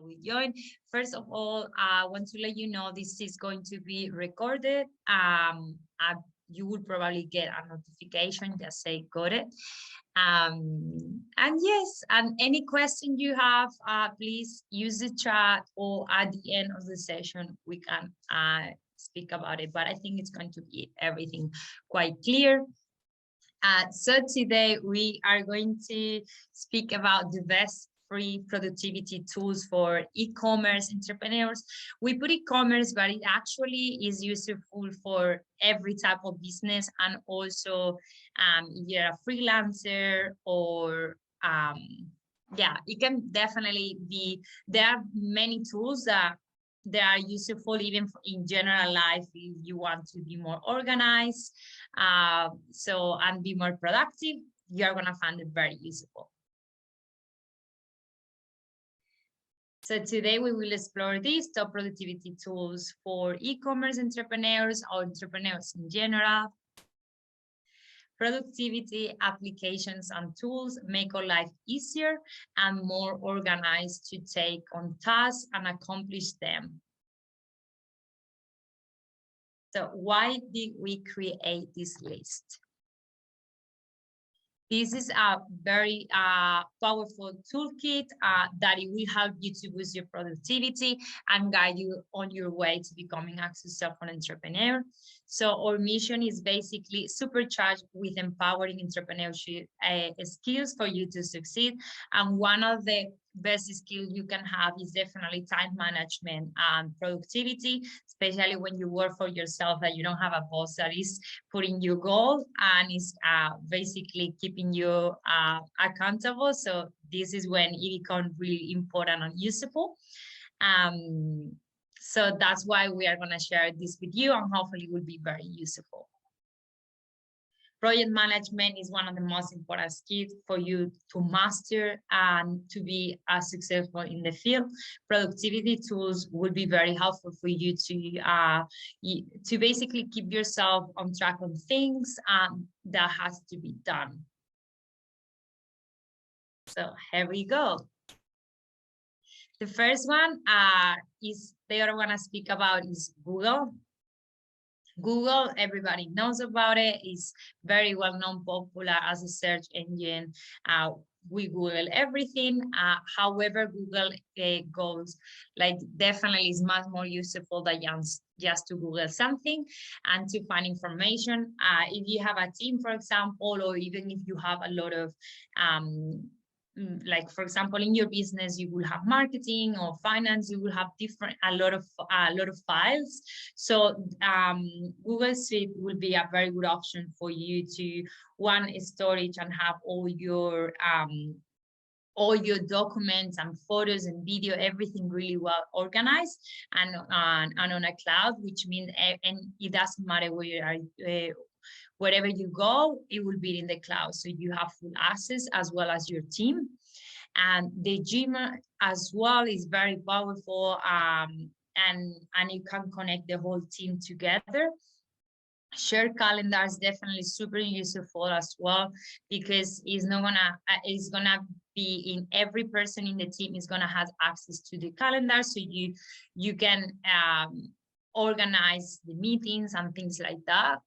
we join. First of all, I want to let you know this is going to be recorded. You will probably get a notification, just say got it. And yes, and any question you have, please use the chat, or at the end of the session, we can speak about it. But I think it's going to be everything quite clear. So today we are going to speak about the best free productivity tools for e-commerce entrepreneurs. We put e-commerce, but it actually is useful for every type of business, and also if you're a freelancer, or yeah, it can definitely be. There are many tools that they are useful even in general life if you want to be more organized, and be more productive. You're going to find it very useful. So today we will explore these top productivity tools for e-commerce entrepreneurs or entrepreneurs in general. Productivity applications and tools make our life easier and more organized to take on tasks and accomplish them. So why did we create this list? This is a very powerful toolkit that it will help you to boost your productivity and guide you on your way to becoming a successful entrepreneur. So our mission is basically supercharged with empowering entrepreneurship skills for you to succeed. And one of the best skills you can have is definitely time management and productivity, especially when you work for yourself, that you don't have a boss that is putting you goals and is basically keeping you accountable. So this is when it becomes really important and useful. So that's why we are going to share this with you, and hopefully it will be very useful. Project management is one of the most important skills for you to master and to be successful in the field. Productivity tools will be very helpful for you to basically keep yourself on track on things that has to be done. So here we go. The first one is the other one I speak about is Google. Google, everybody knows about it. It's very well known, popular as a search engine. We Google everything. However, Google goes definitely is much more useful than just to Google something and to find information. If you have a team, for example, or even if you have a lot of for example, in your business, you will have marketing or finance, you will have a lot of files. So Google Suite will be a very good option for you to storage and have all your documents and photos and video, everything really well organized and on a cloud, which means and it doesn't matter where you are. Wherever you go, it will be in the cloud. So you have full access as well as your team. And the Gmail as well is very powerful, and you can connect the whole team together. Shared calendar is definitely super useful as well, because it's gonna be in every person in the team is gonna have access to the calendar, so you can organize the meetings and things like that.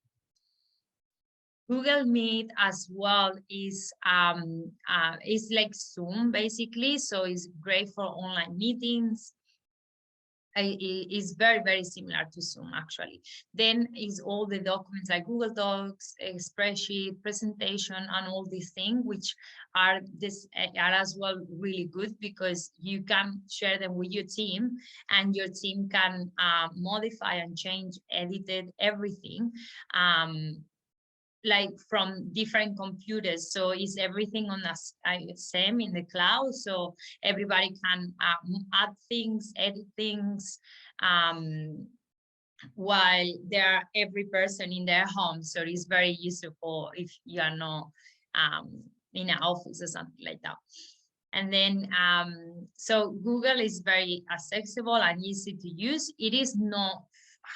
Google Meet as well is like Zoom basically, so it's great for online meetings. It is very, very similar to Zoom actually. Then is all the documents like Google Docs, spreadsheet, presentation, and all these things, which are as well really good because you can share them with your team, and your team can modify and change, edit everything. Like from different computers, so is everything on the same in the cloud, so everybody can add things, edit things, while they're every person in their home. So it's very useful if you are not in an office or something like that. And then so Google is very accessible and easy to use. It is not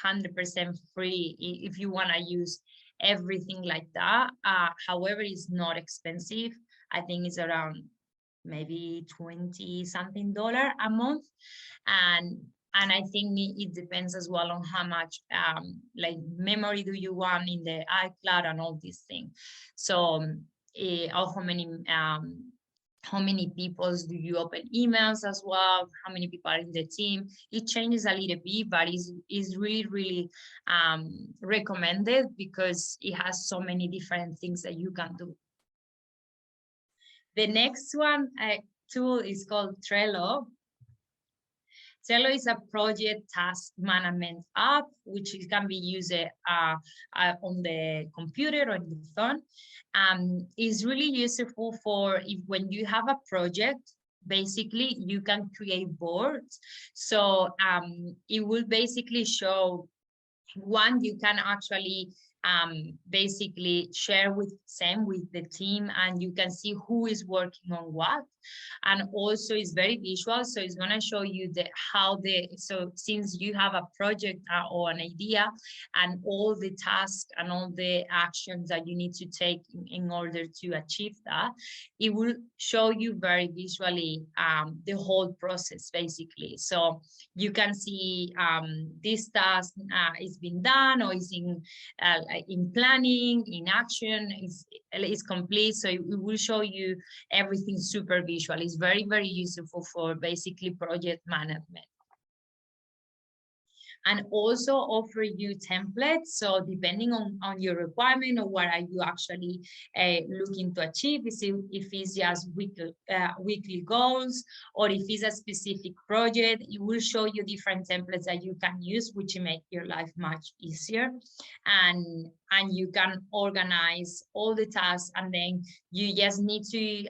100% free if you want to use everything like that. However, it's not expensive. I think it's around maybe $20-something a month. And I think it depends as well on how much like memory do you want in the iCloud and all these things. So or how many people do you open emails as well, how many people are in the team. It changes a little bit, but is really recommended because it has so many different things that you can do. The next one tool is called Trello. Trello is a project task management app, which can be used on the computer or the phone. It's really useful for when you have a project. Basically, you can create boards. So it will basically show, one, you can actually basically share with the team, and you can see who is working on what. And also it's very visual, so it's going to show you so since you have a project or an idea and all the tasks and all the actions that you need to take in order to achieve that, it will show you very visually the whole process basically. So you can see this task is being done, or is in planning, in action, is complete. So it will show you everything super visual. It's very useful for basically project management. And also offer you templates. So depending on your requirement, or what are you actually looking to achieve, if it's just weekly goals, or if it's a specific project, it will show you different templates that you can use, which make your life much easier. And you can organize all the tasks, and then you just need to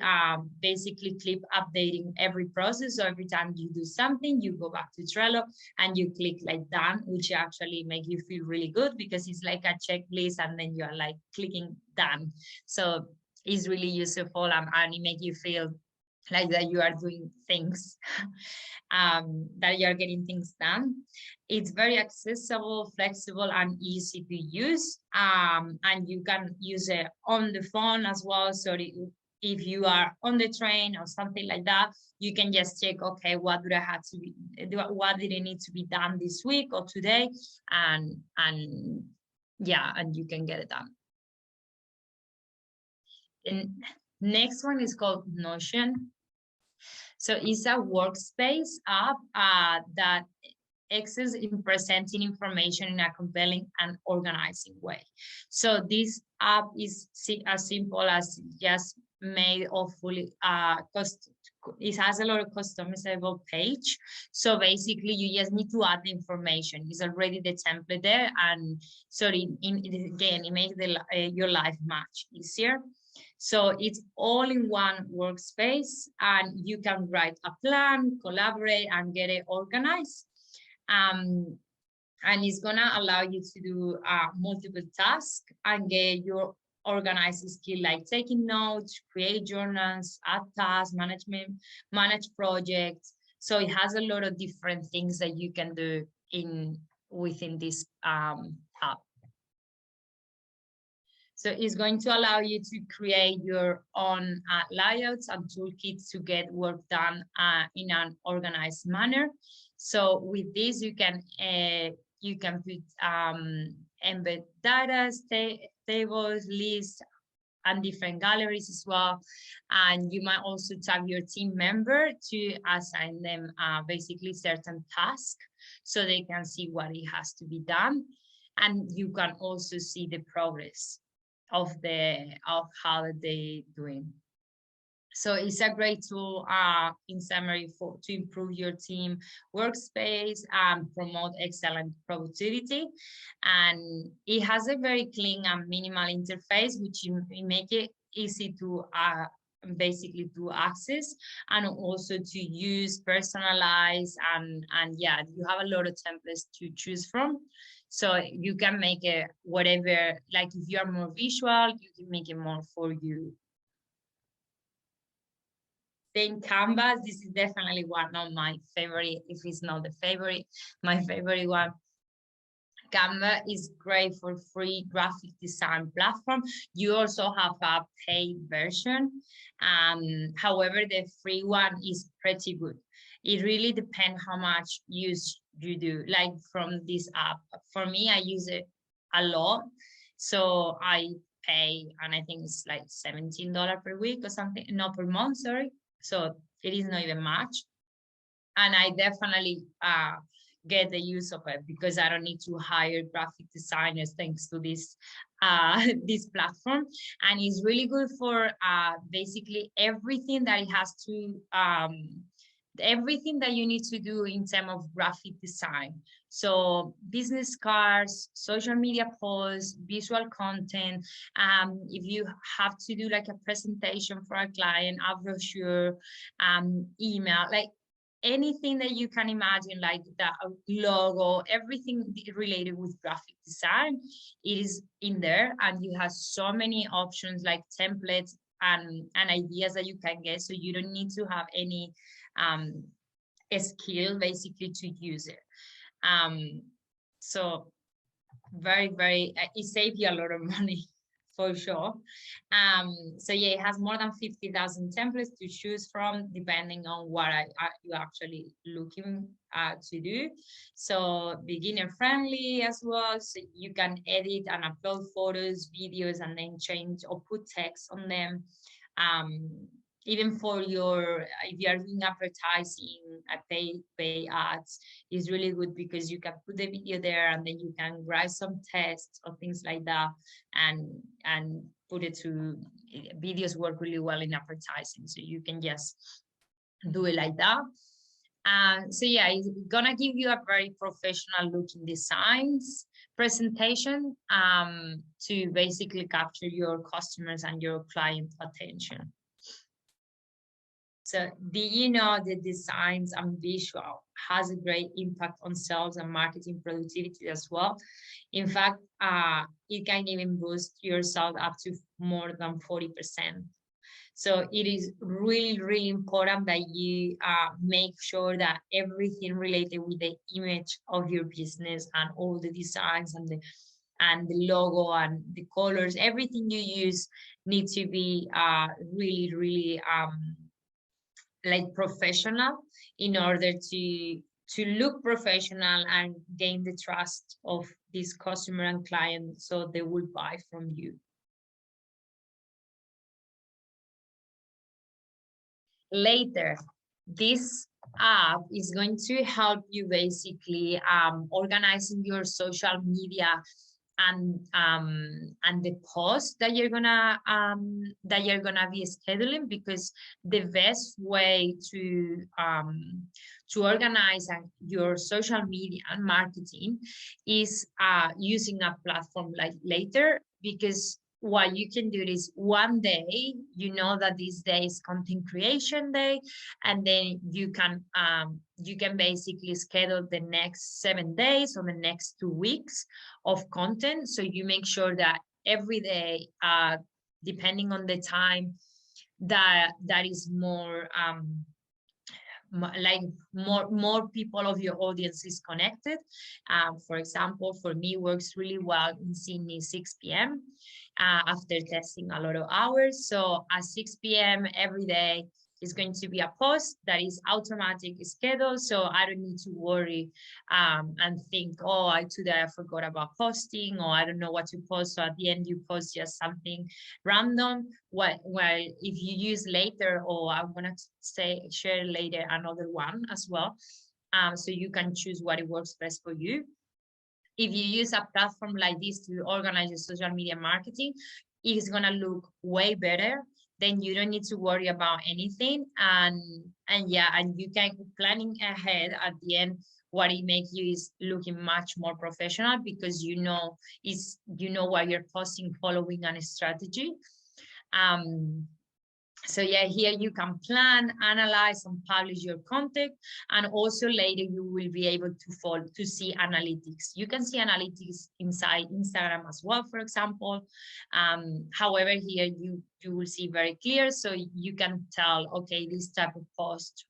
basically keep updating every process. So every time you do something, you go back to Trello and you click like done, which actually make you feel really good, because it's like a checklist, and then you're like clicking done. So it's really useful, and it makes you feel like that you are doing things, that you're getting things done. It's very accessible, flexible, and easy to use. And you can use it on the phone as well. So if you are on the train or something like that, you can just check, okay, what did it need to be done this week or today? And you can get it done. And next one is called Notion. So it's a workspace app that excels in presenting information in a compelling and organizing way. So this app is as simple as just made of fully it has a lot of customizable page. So basically you just need to add the information. It's already the template there, and so it makes your life much easier. So it's all in one workspace, and you can write a plan, collaborate, and get it organized. And it's gonna allow you to do multiple tasks and get your organized skill, like taking notes, create journals, add tasks, manage projects. So it has a lot of different things that you can do within this app. So it's going to allow you to create your own layouts and toolkits to get work done in an organized manner. So with this, you can put embed data, tables, lists, and different galleries as well. And you might also tag your team member to assign them basically certain tasks, so they can see what it has to be done. And you can also see the progress of how they doing. So it's a great tool in summary to improve your team workspace and promote excellent productivity. And it has a very clean and minimal interface, which make it easy to basically to access, and also to use, personalize, and yeah, you have a lot of templates to choose from. So you can make it whatever, like if you are more visual, you can make it more for you. Then Canvas, this is definitely one of my favorite, if it's not the favorite, my favorite one. Canva is great for free graphic design platform. You also have a paid version. However, the free one is pretty good. It really depends how much use you do. Like from this app, for me, I use it a lot. So I pay, and I think it's like $17 per week or something, no, per month, sorry. So it is not even much. And I definitely get the use of it because I don't need to hire graphic designers thanks to this this platform. And it's really good for basically everything that it has to everything that you need to do in terms of graphic design. So business cards, social media posts, visual content. If you have to do like a presentation for a client, a brochure, email, like anything that you can imagine, like the logo, everything related with graphic design, it is in there. And you have so many options like templates and ideas that you can get. So you don't need to have any skill basically to use it. So very, it saves you a lot of money for sure. So yeah, it has more than 50,000 templates to choose from depending on what you're actually looking to do. So beginner friendly as well, so you can edit and upload photos, videos, and then change or put text on them. Even for if you are doing advertising, pay ads, is really good because you can put the video there and then you can write some tests or things like that and put it to videos. Work really well in advertising, so you can just do it like that. So yeah, it's gonna give you a very professional looking designs presentation to basically capture your customers and your client attention. So do you know that designs and visual has a great impact on sales and marketing productivity as well? In fact, it can even boost your sales up to more than 40%. So it is really, really important that you make sure that everything related with the image of your business and all the designs and the logo and the colors, everything you use needs to be really, really like professional in order to look professional and gain the trust of this customer and client so they will buy from you. Later, this app is going to help you basically organizing your social media and the posts that you're gonna be scheduling, because the best way to organize your social media and marketing is using a platform like Later, because what you can do is one day, you know that this day is content creation day, and then you can basically schedule the next 7 days or the next 2 weeks of content. So you make sure that every day, depending on the time, that is more like more people of your audience is connected. For example, for me, works really well in Sydney 6 p.m. After testing a lot of hours. So at 6 p.m. every day is going to be a post that is automatic scheduled. So I don't need to worry and think, oh, today I forgot about posting, or I don't know what to post. So at the end, you post just something random. Well, if you use Later, or I'm gonna share later another one as well, so you can choose what it works best for you. If you use a platform like this to organize your social media marketing, it's gonna look way better. Then you don't need to worry about anything, and you can planning ahead. At the end, what it makes you is looking much more professional, because you know what you're posting, following a strategy. So yeah, here you can plan, analyze, and publish your content. And also later you will be able to see analytics. You can see analytics inside Instagram as well, for example. However, here you will see very clear, so you can tell, okay, this type of post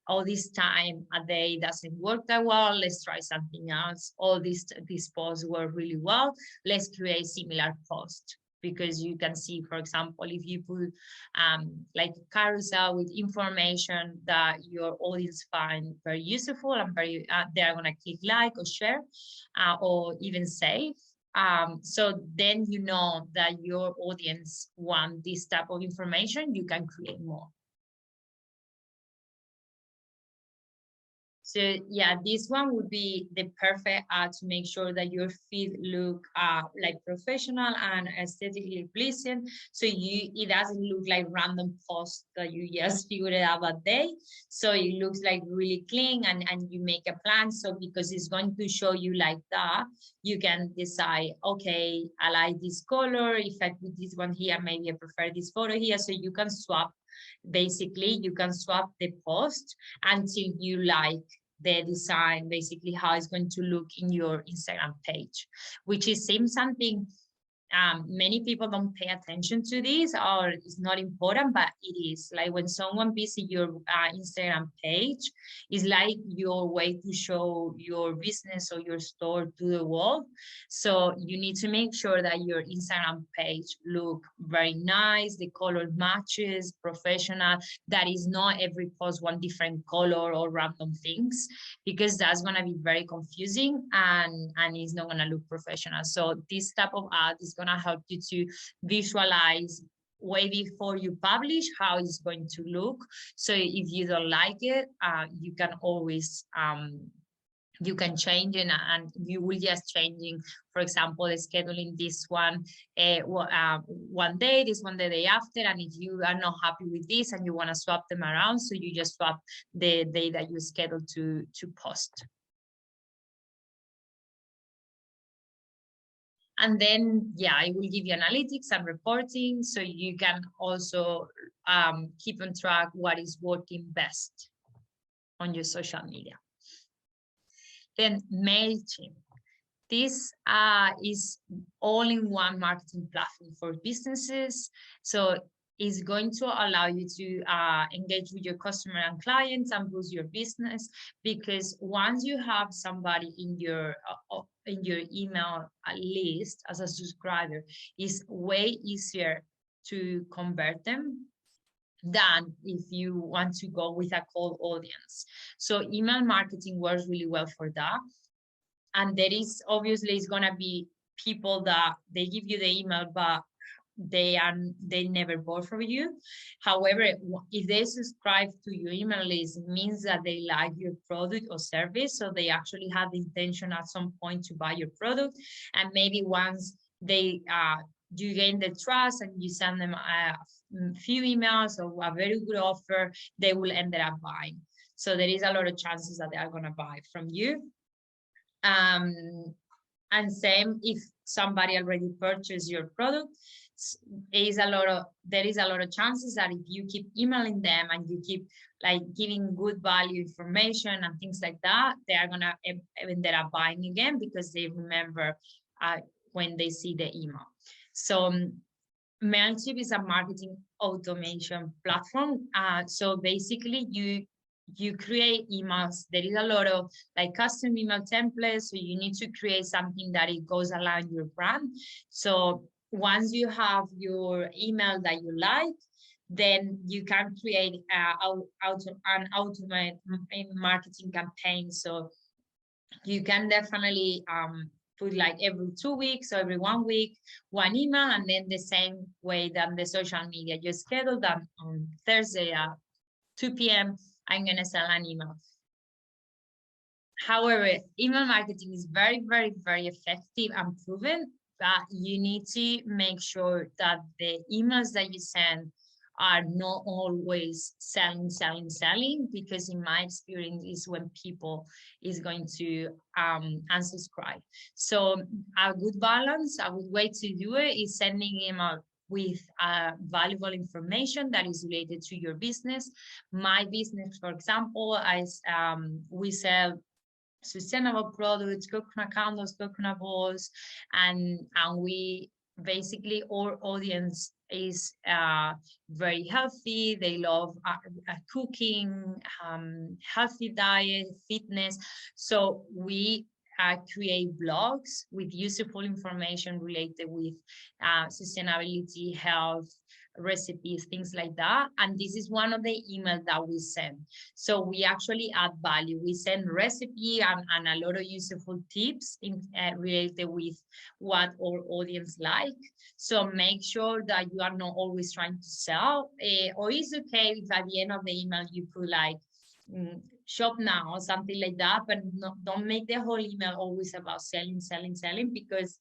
all this time a day doesn't work that well, let's try something else. All these posts work really well, let's create similar posts. Because you can see, for example, if you put like a carousel with information that your audience find very useful and very they're gonna click like or share or even save. So then you know that your audience want this type of information, you can create more. So yeah, this one would be the perfect to make sure that your feed look like professional and aesthetically pleasing. So it doesn't look like random posts that you just figured out that day. So it looks like really clean and you make a plan. So because it's going to show you like that, you can decide, okay, I like this color. If I put this one here, maybe I prefer this photo here. So you can swap. Basically, you can swap the post until you like the design, basically how it's going to look in your Instagram page, which seems something many people don't pay attention to this, or it's not important, but it is. Like when someone visits your Instagram page, it's like your way to show your business or your store to the world. So you need to make sure that your Instagram page look very nice, the color matches, professional, that is not every post one different color or random things, because that's going to be very confusing and it's not going to look professional. So this type of ad is going to help you to visualize way before you publish how it's going to look. So if you don't like it, you can always you can change it, and you will just changing, for example, scheduling this one one day, this one the day after, and if you are not happy with this and you want to swap them around, so you just swap the day that you schedule to post. And then, yeah, I will give you analytics and reporting, so you can also keep on track what is working best on your social media. Then Mailchimp. This is all-in-one marketing platform for businesses. So it's going to allow you to engage with your customer and clients and boost your business, because once you have somebody in your email list as a subscriber, it's way easier to convert them than if you want to go with a cold audience. So email marketing works really well for that. And there is obviously it's gonna be people that they give you the email, but they never bought from you. However, if they subscribe to your email list, it means that they like your product or service, so they actually have the intention at some point to buy your product. And maybe once they you gain the trust and you send them a few emails or a very good offer, they will end up buying. So there is a lot of chances that they are going to buy from you. And same if somebody already purchased your product, there is a lot of chances that if you keep emailing them and you keep like giving good value information and things like that, they are gonna end up buying again because they remember when they see the email. So Mailchimp is a marketing automation platform. So basically you create emails. There is a lot of like custom email templates, so you need to create something that it goes along your brand. So once you have your email that you like, then you can create an automated marketing campaign. So you can definitely put like every 2 weeks or every 1 week, one email, and then the same way that the social media, you schedule that on Thursday at 2 p.m. I'm going to sell an email. However, email marketing is very, very, very effective and proven, but you need to make sure that the emails that you send are not always selling, because in my experience is when people is going to unsubscribe. So a good balance, a good way to do it is sending email with valuable information that is related to your business. My business, for example, we sell sustainable products, coconut candles, coconut balls, and we basically our audience is very healthy. They love cooking, healthy diet, fitness. So we create blogs with useful information related with sustainability, health, recipes, things like that. And this is one of the emails that we send. So we actually add value. We send recipe and a lot of useful tips related with what our audience like. So make sure that you are not always trying to sell, or it's okay if at the end of the email you put like shop now or something like that, but don't make the whole email always about selling, because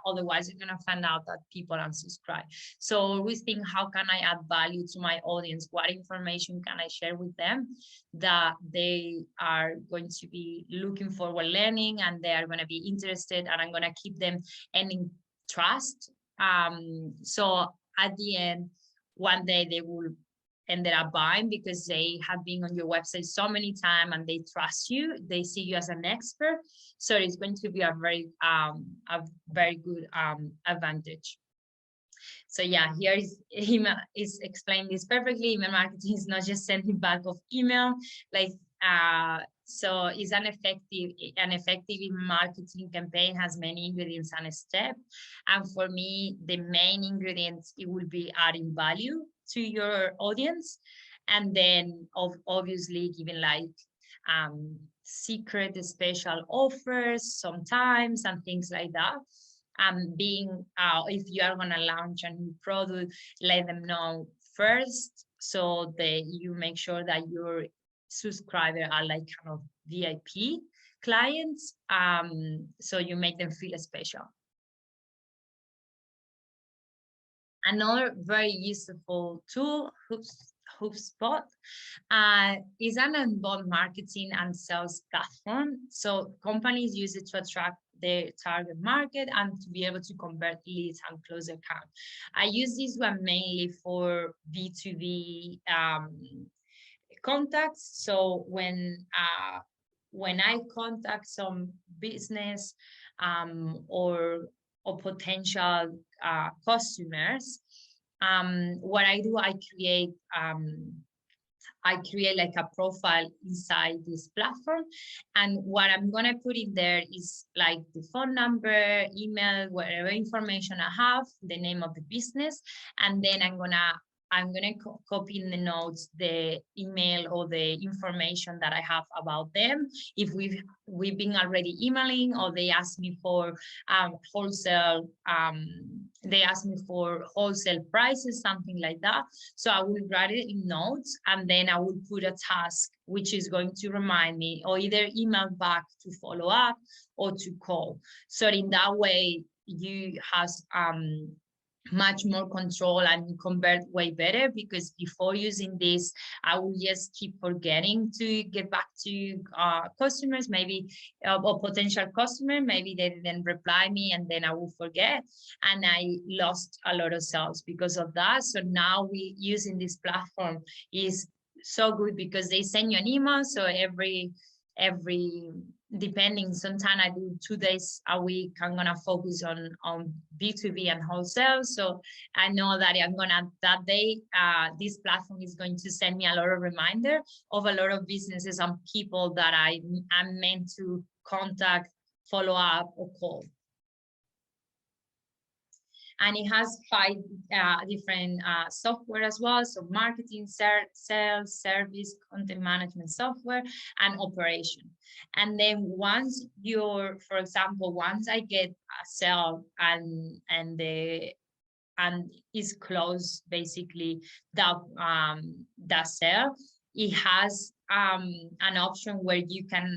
otherwise you're going to find out that people unsubscribe. So always think, how can I add value to my audience? What information can I share with them that they are going to be looking forward learning, and they are going to be interested, and I'm going to keep them in trust. So at the end, one day they will ended up buying because they have been on your website so many times and they trust you. They see you as an expert. So it's going to be a very good advantage. So yeah, here is email is explained this perfectly. Email marketing is not just sending bulk of email, like so it's an effective marketing campaign has many ingredients and steps. And for me, the main ingredients, it will be adding value to your audience, and then obviously giving like secret special offers sometimes and things like that. Being if you are going to launch a new product, let them know first, so that you make sure that your subscribers are like kind of VIP clients, so you make them feel special. Another very useful tool, HubSpot, is an inbound marketing and sales platform. So companies use it to attract their target market and to be able to convert leads and close account. I use this one mainly for B2B contacts. So when I contact some business or potential customers, what I do, I create like a profile inside this platform, and what I'm gonna put in there is like the phone number, email, whatever information I have, the name of the business, and then I'm gonna copy in the notes the email or the information that I have about them. If we've been already emailing, or they ask me for wholesale, they ask me for wholesale prices, something like that. So I will write it in notes, and then I will put a task which is going to remind me, or either email back to follow up or to call. So in that way, you have much more control and convert way better, because before using this, I will just keep forgetting to get back to customers, maybe or potential customer, maybe they didn't reply me, and then I will forget, and I lost a lot of sales because of that. So now we using this platform is so good, because they send you an email. So every depending, sometimes I do 2 days a week, I'm gonna focus on B2B and wholesale. So I know that that day this platform is going to send me a lot of reminder of a lot of businesses and people that I'm meant to contact, follow up, or call. And it has 5 different software as well. So marketing, sales, service, content management software, and operation. And then once for example, once I get a sale and is closed, basically that sale, it has an option where you can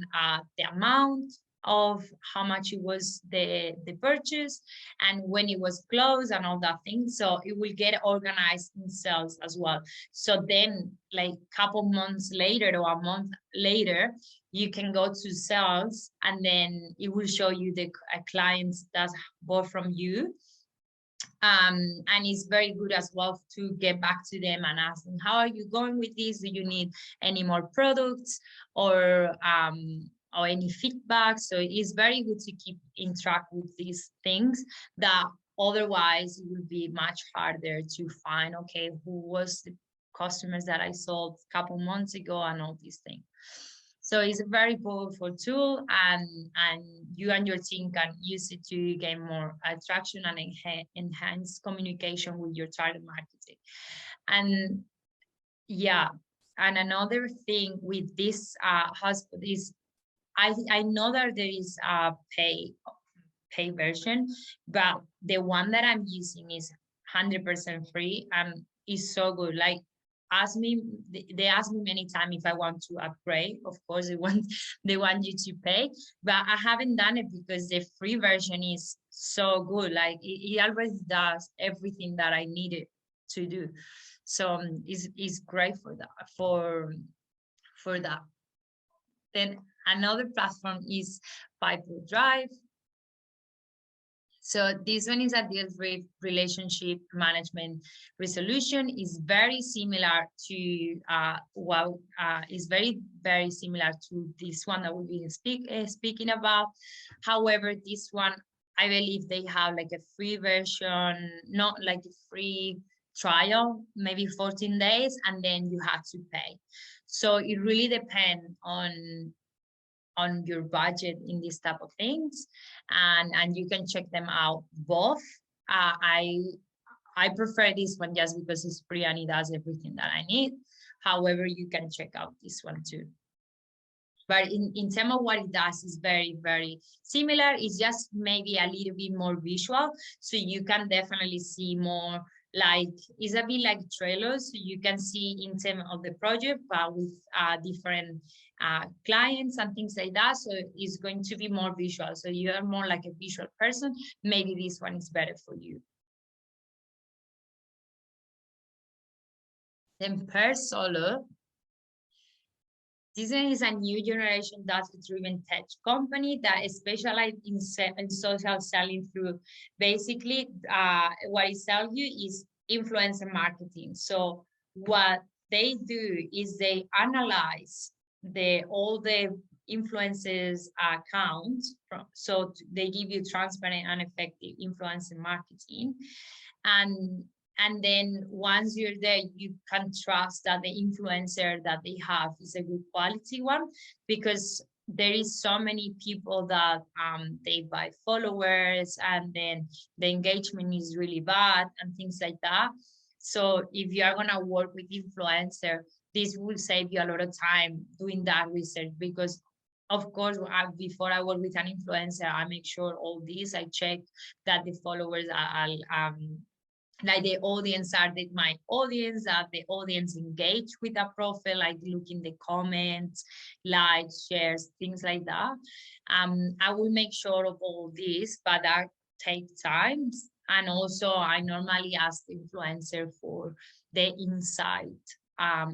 the amount of how much it was the purchase and when it was closed and all that thing. So it will get organized in sales as well. So then like a couple months later or a month later, you can go to sales, and then it will show you the clients that bought from you. And it's very good as well to get back to them and ask them, how are you going with this? Do you need any more products or any feedback? So it is very good to keep in track with these things that otherwise it will be much harder to find, okay, who was the customers that I sold a couple months ago and all these things. So it's a very powerful tool, and you and your team can use it to gain more attraction and enhance communication with your target marketing. And yeah, and another thing with this hotspot is I know that there is a pay version, but the one that I'm using is 100% free and is so good. Like, they ask me many times if I want to upgrade. Of course, they want you to pay, but I haven't done it because the free version is so good. Like, it already does everything that I needed to do. So it's great for that. For that. Then another platform is Piper Drive. So this one is a deal with relationship management resolution. Is very similar to is very similar to this one that we've been speaking about. However, this one, I believe they have like a free version, not like a free trial, maybe 14 days, and then you have to pay. So it really depends on your budget in these type of things, and you can check them out both. I prefer this one just because it's free and it does everything that I need. However, you can check out this one too. But in terms of what it does, is very, very similar. It's just maybe a little bit more visual, so you can definitely see more. Like, it's a bit like Trello, so you can see in terms of the project, but with different clients and things like that. So it's going to be more visual. So you are more like a visual person. Maybe this one is better for you. Then Per Solo. This is a new generation data-driven tech company that specializes in social selling through, basically, what it sells you is influencer marketing. So what they do is they analyze all the influencers accounts, so they give you transparent and effective influencer marketing. And then once you're there, you can trust that the influencer that they have is a good quality one, because there is so many people that they buy followers and then the engagement is really bad and things like that. So if you are going to work with influencer, this will save you a lot of time doing that research, because of course, before I work with an influencer, I make sure all these, I check that the followers are like the audience are my audience, that the audience engage with the profile, like look in the comments, likes, shares, things like that. I will make sure of all this, but that takes time. And also I normally ask the influencer for the insight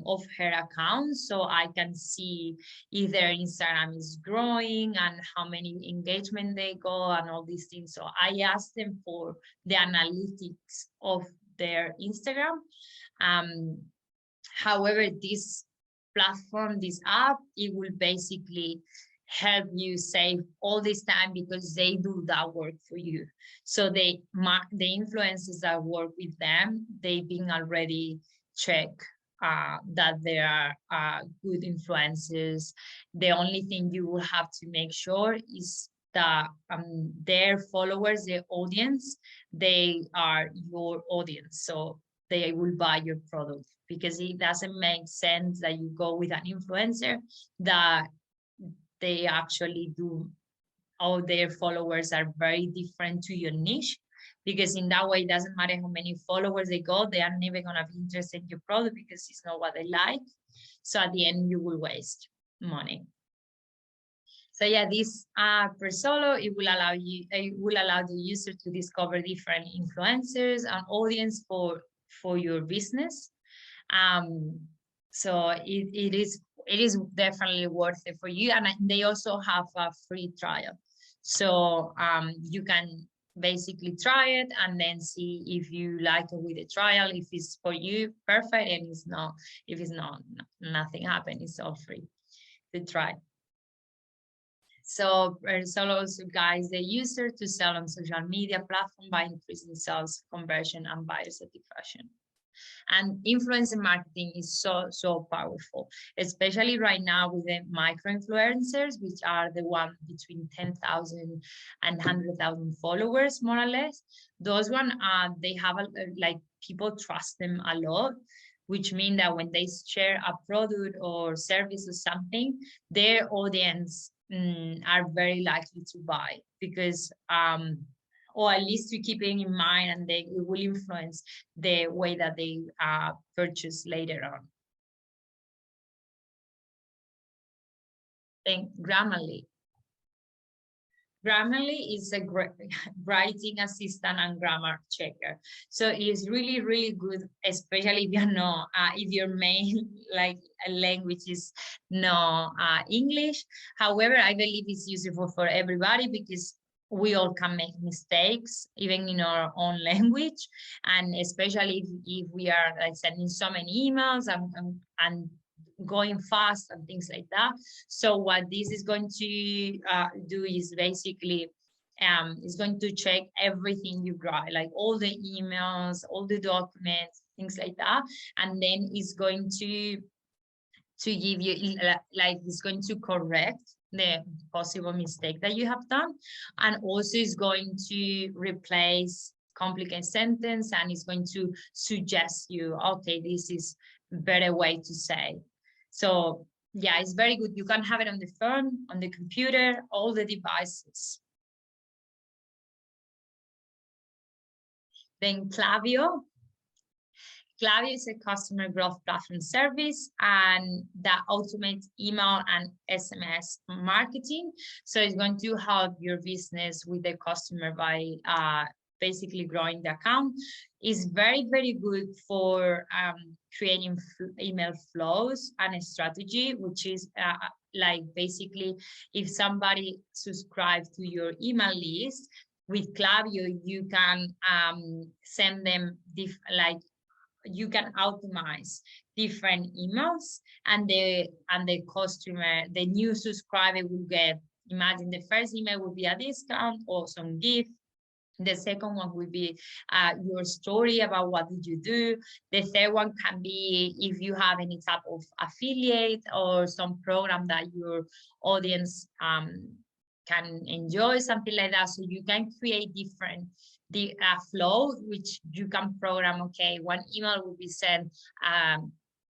of her account, so I can see if their Instagram is growing and how many engagement they go and all these things. So I ask them for the analytics of their Instagram. However, this platform, this app, it will basically help you save all this time, because they do that work for you. So the influencers that work with them, they've been already checked that they are good influencers. The only thing you will have to make sure is that their followers, their audience, they are your audience, so they will buy your product, because it doesn't make sense that you go with an influencer that they actually do, all their followers are very different to your niche, because in that way, it doesn't matter how many followers they got, they are never going to be interested in your product because it's not what they like. So at the end, you will waste money. So yeah, this Per Solo, it will allow the user to discover different influencers and audience for your business. So it is definitely worth it for you. And they also have a free trial. So you can basically try it and then see if you like it with the trial. If it's for you, perfect. And if it's not, nothing happened. It's all free to try. So Trello also guides the user to sell on social media platform by increasing sales conversion and buyer satisfaction. And influencer marketing is so powerful, especially right now with the micro influencers, which are the one between 10,000 and 100,000 followers, more or less. Those one they have like people trust them a lot, which means that when they share a product or service or something, their audience are very likely to buy, because or at least to keep it in mind, and it will influence the way that they purchase later on. Then Grammarly. Grammarly is a great writing assistant and grammar checker. So it's really, really good, especially if you know, if your main like language is no English. However, I believe it's useful for everybody, because we all can make mistakes, even in our own language. And especially if we are like sending so many emails and going fast and things like that. So what this is going to do is basically it's going to check everything you write, like all the emails, all the documents, things like that, and then it's going to give you like it's going to correct the possible mistake that you have done, and also is going to replace complicated sentence, and it's going to suggest you, okay, this is a better way to say. So yeah, it's very good. You can have it on the phone, on the computer, all the devices. Then Clavio. Clavio is a customer growth platform service, and that automates email and SMS marketing. So it's going to help your business with the customer by basically growing the account. Is very, very good for creating email flows and a strategy, which is like basically if somebody subscribes to your email list with Clavio, you can send them you can automate different emails, and the customer, the new subscriber will get, imagine the first email will be a discount or some gift. The second one will be your story about what did you do. The third one can be if you have any type of affiliate or some program that your audience can enjoy, something like that. So you can create different flow, which you can program. Okay, one email will be sent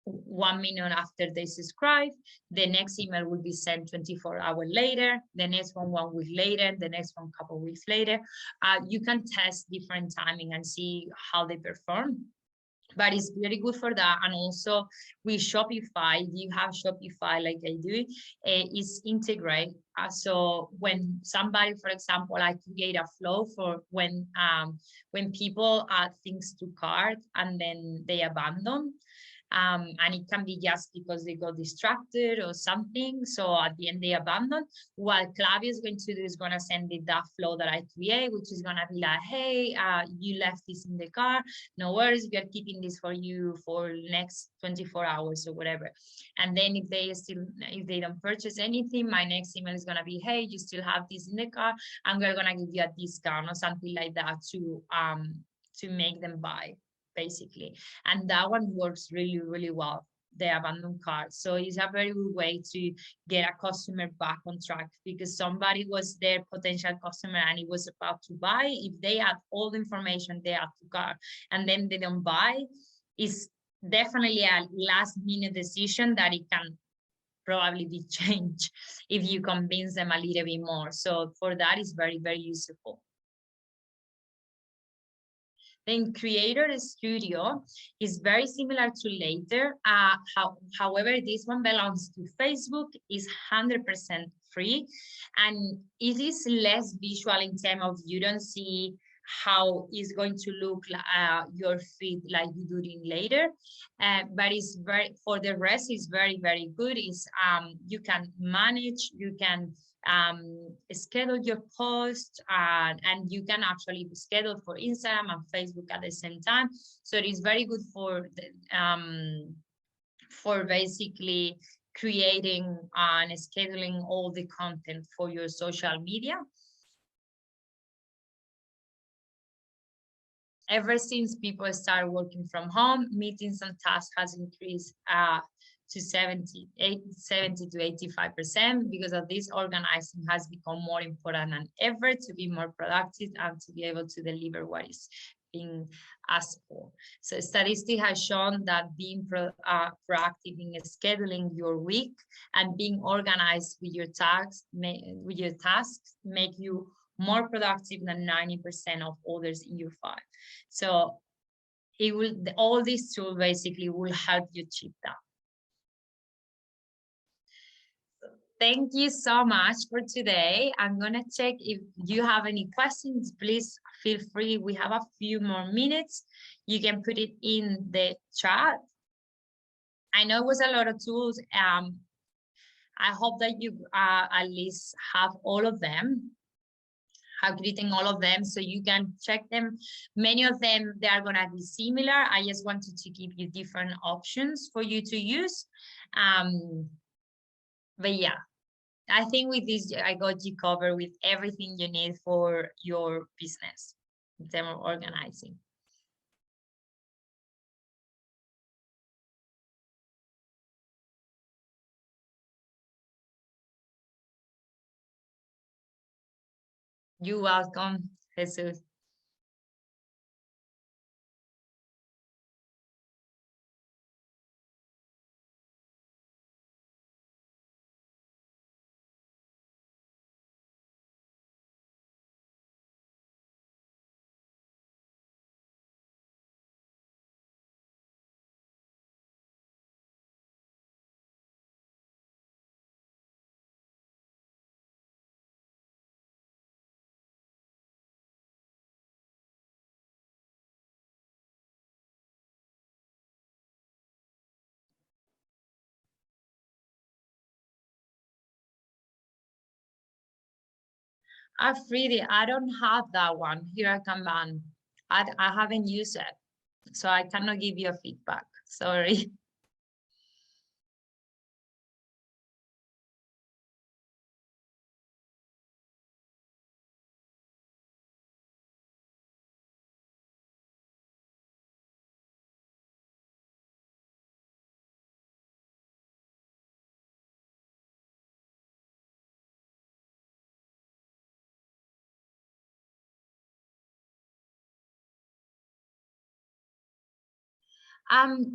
1 minute after they subscribe. The next email will be sent 24 hours later. The next one week later. The next one couple weeks later. You can test different timing and see how they perform. But it's very good for that. And also with Shopify, you have Shopify like I do, is integrate. So when somebody, for example, I create a flow for when people add things to cart and then they abandon. And it can be just because they got distracted or something. So at the end they abandon. What Clavio is going to do is going to send it that flow that I create, which is going to be like, hey, you left this in the car. No worries, we are keeping this for you for next 24 hours or whatever. And then if they don't purchase anything, my next email is going to be, hey, you still have this in the car, and we're going to give you a discount or something like that to make them buy, basically. And that one works really, really well, the abandoned cart. So it's a very good way to get a customer back on track, because somebody was their potential customer and it was about to buy. If they add all the information they add to cart and then they don't buy, it's definitely a last minute decision that it can probably be changed if you convince them a little bit more. So for that, is very, very useful. Then Creator Studio is very similar to Later. However, this one belongs to Facebook, is 100% free, and it is less visual in terms of you don't see how it's going to look your feed like you do in Later, but it's very, for the rest, is very, very good. Is you can manage, you can schedule your post, and you can actually schedule for Instagram and Facebook at the same time. So it is very good for basically creating and scheduling all the content for your social media. Ever since people start working from home, meetings and tasks has increased to 70 to 85%. Because of this, organizing has become more important than ever to be more productive and to be able to deliver what is being asked for. So statistics has shown that being proactive in scheduling your week and being organized with your tasks make you more productive than 90% of others in your firm. So it will, all these tools basically will help you achieve that. Thank you so much for today. I'm gonna check if you have any questions. Please feel free. We have a few more minutes. You can put it in the chat. I know it was a lot of tools. I hope that you at least have all of them. Have written all of them so you can check them. Many of them, they are going to be similar. I just wanted to give you different options for you to use. But yeah, I think with this, I got you covered with everything you need for your business in terms of organizing. You're welcome, Jesus. Afridi, I don't have that one. Here I come on. I haven't used it, so I cannot give you a feedback. Sorry.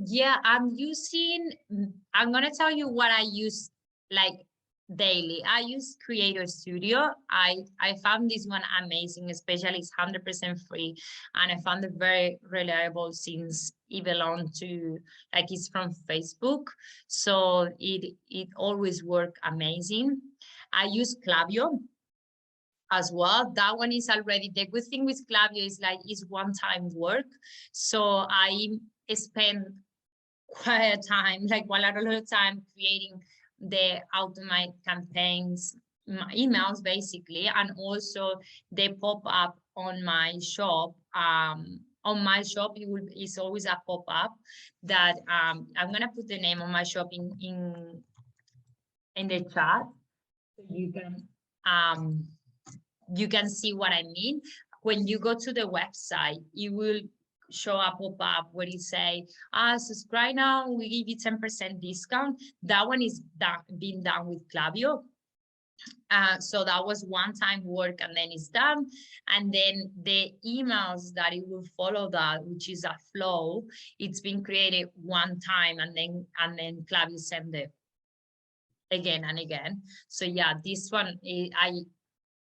Yeah, I'm gonna tell you what I use like daily. I use Creator Studio. I found this one amazing, especially it's 100% free, and I found it very reliable since it belonged to, like, it's from Facebook, so it always worked amazing. I use Clavio as well. That one is already, the good thing with Clavio is like it's one-time work, so I spend quite a time, like a lot of time creating the automate campaigns, emails basically, and also they pop up on my shop. On my shop, it's always a pop-up that I'm gonna put the name of my shop in the chat so you can see what I mean. When you go to the website, it will show a pop-up where you say, subscribe now, we give you 10% discount. That one is being done with Clavio. So that was one-time work and then it's done. And then the emails that it will follow that, which is a flow, it's been created one time and then Clavio send it again and again. So yeah, this one,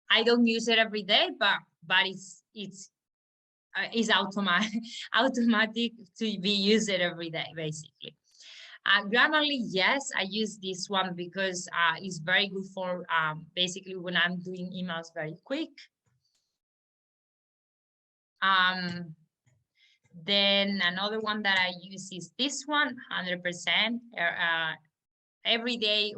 I don't use it every day, but it's automatic to be used every day, basically. Grammarly, yes, I use this one because it's very good for basically when I'm doing emails very quick. Then another one that I use is this one, 100%. Every day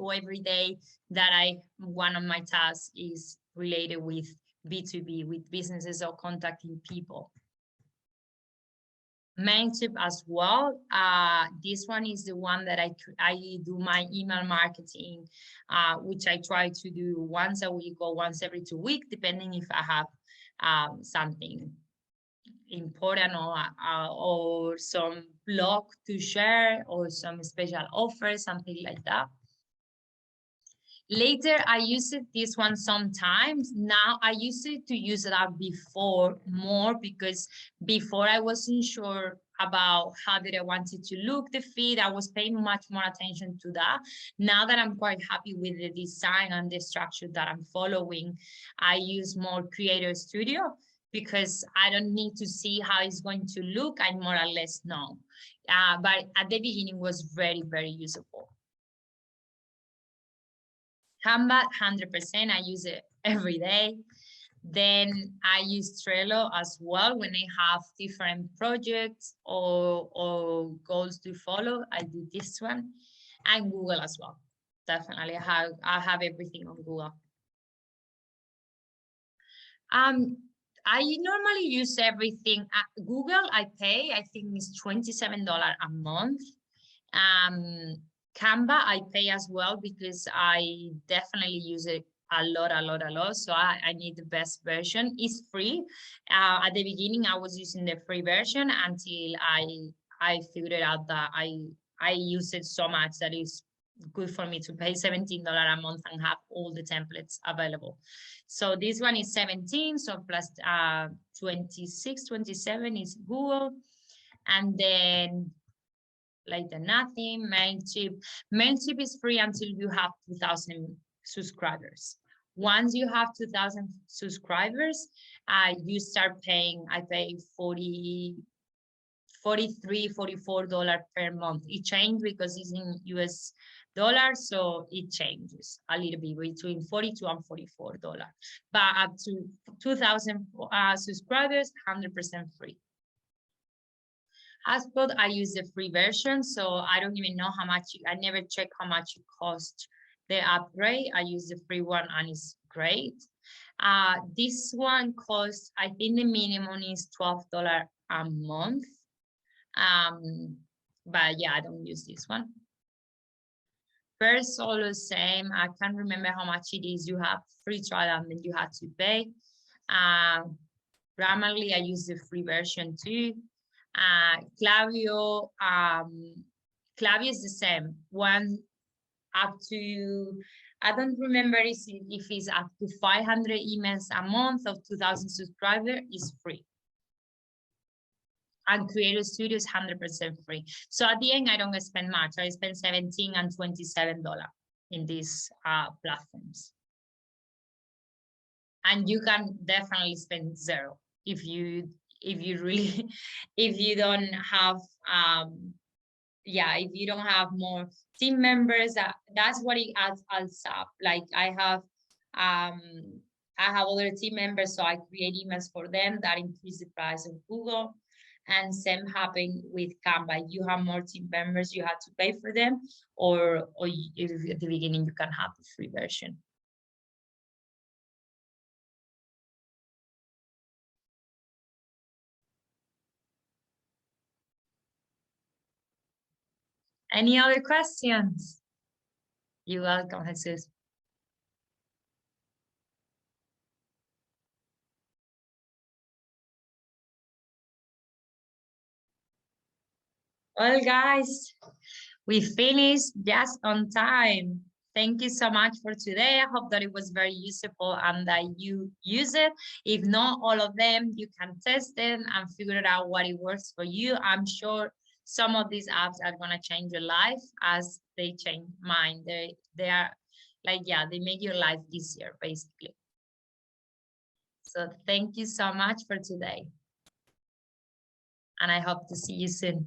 that one of my tasks is related with B2B, with businesses or contacting people. Mailchimp as well. This one is the one that I do my email marketing, which I try to do once a week or once every 2 weeks, depending if I have something important or some blog to share or some special offer, something like that. Later, I used this one sometimes. Now, I used to use that before more because before I wasn't sure about how did I wanted to look the feed. I was paying much more attention to that. Now that I'm quite happy with the design and the structure that I'm following, I use more Creator Studio because I don't need to see how it's going to look. I more or less know. But at the beginning was very, very useful. Canva, 100%. I use it every day. Then I use Trello as well when I have different projects or goals to follow. I do this one, and Google as well. Definitely, I have everything on Google. I normally use everything at Google. I pay, I think it's $27 a month. Canva, I pay as well because I definitely use it a lot. So I need the best version. It's free. At the beginning, I was using the free version until I figured out that I use it so much that it's good for me to pay $17 a month and have all the templates available. So this one is 17, so plus 26, 27 is Google. And then later nothing, Mailchimp. Mailchimp is free until you have 2,000 subscribers. Once you have 2,000 subscribers, you start paying, I pay $43, $44 per month. It changed because it's in US dollars, so it changes a little bit between $42 and $44. But up to 2,000 subscribers, 100% free. Hotspot, I use the free version, so I don't even know how much, I never check how much it costs the upgrade. I use the free one and it's great. This one costs, I think the minimum is $12 a month. But yeah, I don't use this one. First, all the same. I can't remember how much it is. You have free trial and then you have to pay. Grammarly, I use the free version too. Clavio, Clavio is the same. One up to, I don't remember if it's up to 500 emails a month of 2,000 subscribers is free. And Creator Studio is 100% free. So at the end, I don't spend much. I spend $17 and $27 in these platforms. And you can definitely spend zero if you really, if you don't have, if you don't have more team members, that's what it adds up. Like I have other team members, so I create emails for them that increase the price of Google. And same happen with Canva. You have more team members, you have to pay for them, or if at the beginning you can have the free version. Any other questions? You're welcome, Jesus. Well, guys, we finished just on time. Thank you so much for today. I hope that it was very useful and that you use it. If not all of them, you can test them and figure out what it works for you. I'm sure some of these apps are going to change your life as they change mine. They are like, they make your life easier, basically. So thank you so much for today. And I hope to see you soon.